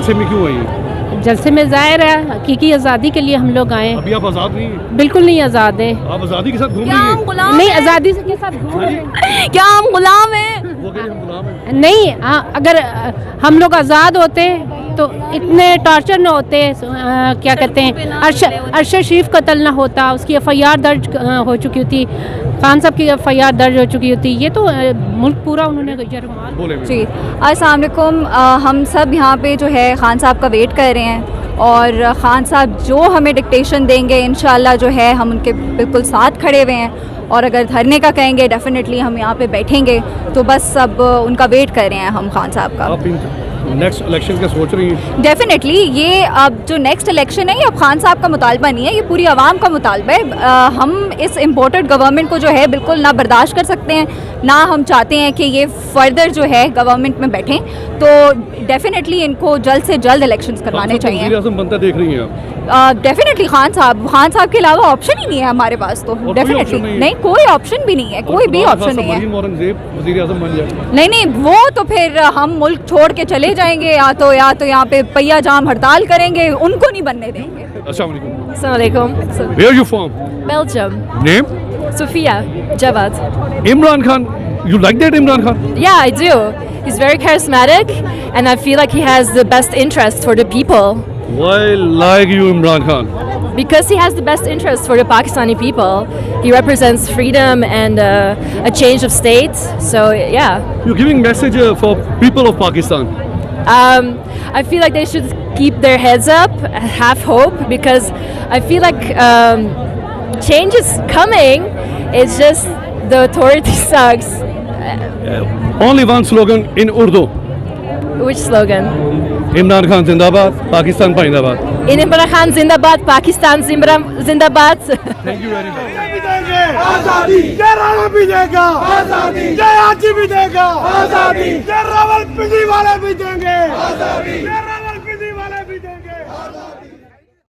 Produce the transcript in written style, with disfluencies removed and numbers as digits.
जलसे में क्यों आई? जलसे में जाहिर है हकीकी आज़ादी के लिए हम लोग आए हैं। अभी आप आज़ाद नहीं हैं? बिल्कुल नहीं आज़ाद है। आप आज़ादी के साथ घूम क्या रही हम हैं? गुलाम नहीं, हैं? आज़ादी के साथ घूम रहे हैं। क्या हम गुलाम हैं? वो कह रहे हैं हम गुलाम हैं। नहीं, अगर हम लोग आज़ाद होते तो इतने टॉर्चर ना होते, क्या कहते हैं, अरशद शरीफ कत्ल ना होता, उसकी FIR दर्ज हो चुकी होती, खान साहब की FIR दर्ज हो चुकी होती। ये तो मुल्क पूरा उन्होंने जरमाल। बोले जी अस्सलाम वालेकुम। हम सब यहाँ पे जो है खान साहब का वेट कर रहे हैं और खान साहब जो हमें डिक्टेशन देंगे इंशाल्लाह जो है हम उनके बिल्कुल साथ खड़े हुए हैं, और अगर धरने का कहेंगे डेफिनेटली हम यहाँ पे बैठेंगे। तो बस अब उनका वेट कर रहे हैं हम खान साहब का। आप नेक्स्ट इलेक्शन का सोच रही हैं? डेफिनेटली ये अब जो नेक्स्ट इलेक्शन है ये अब खान साहब का मुतालबा नहीं है, ये पूरी आवाम का मुतालबा है। हम इस इम्पोर्टेड गवर्नमेंट को जो है बिल्कुल ना बर्दाश्त कर सकते हैं, ना हम चाहते हैं कि ये फर्दर जो है गवर्नमेंट में बैठें। तो डेफिनेटली इनको जल्द से जल्द इलेक्शंस करवाने चाहिए। वज़ीर आज़म बनता देख रही हैं आप? डेफिनेटली खान साहब के अलावा ऑप्शन ही नहीं है हमारे पास। तो कोई डेफिनेटली option नहीं है? नहीं, कोई ऑप्शन भी नहीं है, कोई भी ऑप्शन नहीं है। वज़ीर आज़म बन जाए? नहीं, वो तो फिर हम मुल्क छोड़ के चले जाएंगे, या तो यहाँ पे पहिया जाम हड़ताल करेंगे, उनको नहीं बनने देंगे। अस्सलाम वालेकुम। Assalamualaikum. Where are you from? Belgium. Name? Sophia Javad. Imran Khan. You like that Imran Khan? Yeah, I do. He's very charismatic, and I feel like he has the best interests for the people. Why like you Imran Khan? Because he has the best interests for the Pakistani people. He represents freedom and a change of state. So yeah, You're giving message for people of Pakistan. I feel like they should keep their heads up, have hope, because I feel like change is coming. It's just the authority sucks. Only one slogan in Urdu. Which slogan? Imran Khan Zindabad, Pakistan Zindabad. Imran Khan Zindabad, Pakistan Zindabad. Thank you very much. आजादी जय राणा भी देगा, आजादी जय आजी भी देगा, आजादी जय रावलपिंडी वाले भी देंगे, आजादी।